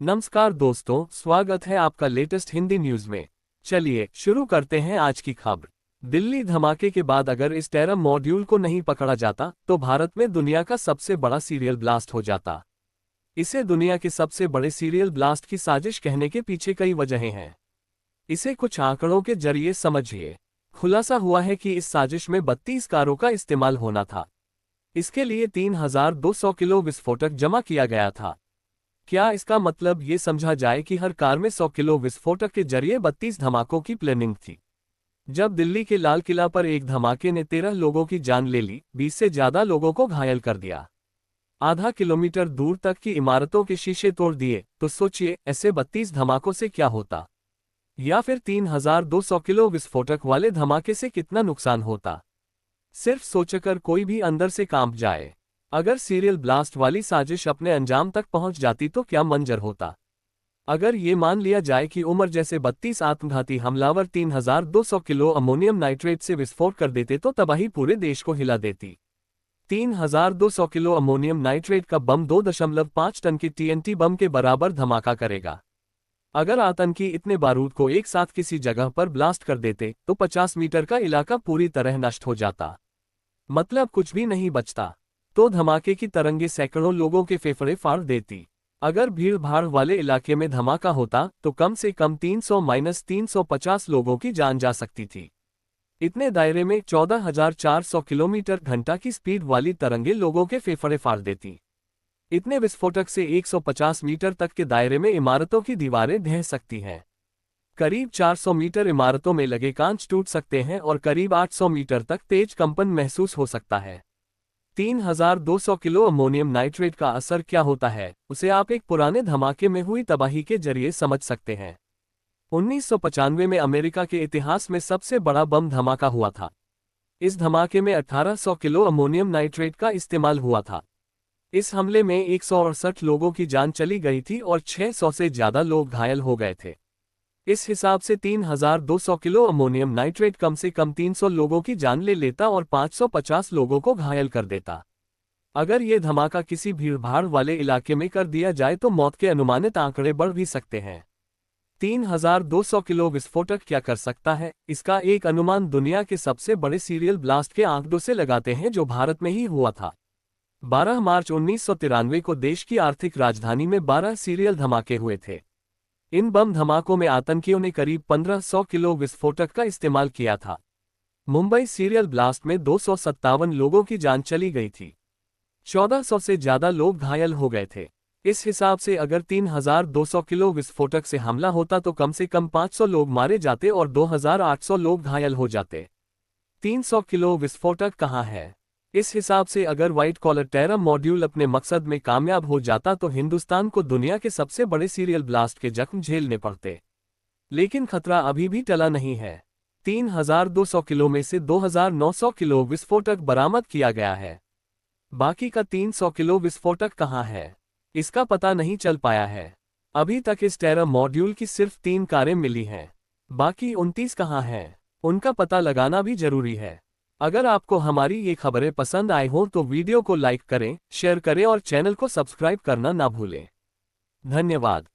नमस्कार दोस्तों, स्वागत है आपका लेटेस्ट हिंदी न्यूज में। चलिए शुरू करते हैं आज की खबर। दिल्ली धमाके के बाद अगर इस टेरर मॉड्यूल को नहीं पकड़ा जाता तो भारत में दुनिया का सबसे बड़ा सीरियल ब्लास्ट हो जाता। इसे दुनिया के सबसे बड़े सीरियल ब्लास्ट की साजिश कहने के पीछे कई वजहें हैं। इसे कुछ आंकड़ों के जरिए समझिए। खुलासा हुआ है कि इस साजिश में 32 कारों का इस्तेमाल होना था। इसके लिए 3200 किलो विस्फोटक जमा किया गया था। क्या इसका मतलब ये समझा जाए कि हर कार में 100 किलो विस्फोटक के जरिए 32 धमाकों की प्लानिंग थी? जब दिल्ली के लाल किला पर एक धमाके ने 13 लोगों की जान ले ली, 20 से ज्यादा लोगों को घायल कर दिया, आधा किलोमीटर दूर तक की इमारतों के शीशे तोड़ दिए, तो सोचिए ऐसे 32 धमाकों से क्या होता? या फिर 3200 किलो विस्फोटक वाले धमाके से कितना नुकसान होता? सिर्फ सोचकर कोई भी अंदर से कांप जाए। अगर सीरियल ब्लास्ट वाली साजिश अपने अंजाम तक पहुंच जाती तो क्या मंजर होता? अगर ये मान लिया जाए कि उमर जैसे 32 आत्मघाती हमलावर 3200 किलो अमोनियम नाइट्रेट से विस्फोट कर देते तो तबाही पूरे देश को हिला देती। 3200 किलो अमोनियम नाइट्रेट का बम 2.5 टन की टीएनटी बम के बराबर धमाका करेगा। अगर आतंकी इतने बारूद को एक साथ किसी जगह पर ब्लास्ट कर देते तो 50 मीटर का इलाका पूरी तरह नष्ट हो जाता। मतलब कुछ भी नहीं बचता। तो धमाके की तरंगे सैकड़ों लोगों के फेफड़े फाड़ देती। अगर भीड़ भाड़ वाले इलाके में धमाका होता तो कम से कम 300-350 लोगों की जान जा सकती थी। इतने दायरे में 14,400 किलोमीटर घंटा की स्पीड वाली तरंगे लोगों के फेफड़े फाड़ देती। इतने विस्फोटक से 150 मीटर तक के दायरे में इमारतों की दीवारें ढह सकती हैं। करीब 400 मीटर इमारतों में लगे कांच टूट सकते हैं और करीब 800 मीटर तक तेज कंपन महसूस हो सकता है। 3200 किलो अमोनियम नाइट्रेट का असर क्या होता है, उसे आप एक पुराने धमाके में हुई तबाही के जरिए समझ सकते हैं। 1995 में अमेरिका के इतिहास में सबसे बड़ा बम धमाका हुआ था। इस धमाके में 1800 किलो अमोनियम नाइट्रेट का इस्तेमाल हुआ था। इस हमले में 168 लोगों की जान चली गई थी और 600 से ज्यादा लोग घायल हो गए थे। इस हिसाब से 3200 किलो अमोनियम नाइट्रेट कम से कम 300 लोगों की जान ले लेता और 550 लोगों को घायल कर देता। अगर ये धमाका किसी भीड़भाड़ वाले इलाके में कर दिया जाए तो मौत के अनुमानित आंकड़े बढ़ भी सकते हैं। 3200 किलो विस्फोटक क्या कर सकता है, इसका एक अनुमान दुनिया के सबसे बड़े सीरियल ब्लास्ट के आंकड़ों से लगाते हैं जो भारत में ही हुआ था। 12 मार्च 1993 को देश की आर्थिक राजधानी में 12 सीरियल धमाके हुए थे। इन बम धमाकों में आतंकियों ने करीब 1500 किलो विस्फोटक का इस्तेमाल किया था। मुंबई सीरियल ब्लास्ट में 257 लोगों की जान चली गई थी। 1400 से ज्यादा लोग घायल हो गए थे। इस हिसाब से अगर 3200 किलो विस्फोटक से हमला होता तो कम से कम 500 लोग मारे जाते और 2800 लोग घायल हो जाते। 300 किलो विस्फोटक कहाँ है? इस हिसाब से अगर व्हाइट कॉलर टेरर मॉड्यूल अपने मकसद में कामयाब हो जाता तो हिंदुस्तान को दुनिया के सबसे बड़े सीरियल ब्लास्ट के जख्म झेलने पड़ते। लेकिन खतरा अभी भी टला नहीं है। 3200 किलो में से 2900 किलो विस्फोटक बरामद किया गया है। बाकी का 300 किलो विस्फोटक कहाँ है, इसका पता नहीं चल पाया है। अभी तक इस टेरर मॉड्यूल की सिर्फ 3 कारें मिली हैं। बाकी 29 कहाँ हैं, उनका पता लगाना भी जरूरी है। अगर आपको हमारी ये खबरें पसंद आए हों तो वीडियो को लाइक करें, शेयर करें और चैनल को सब्सक्राइब करना ना भूलें। धन्यवाद।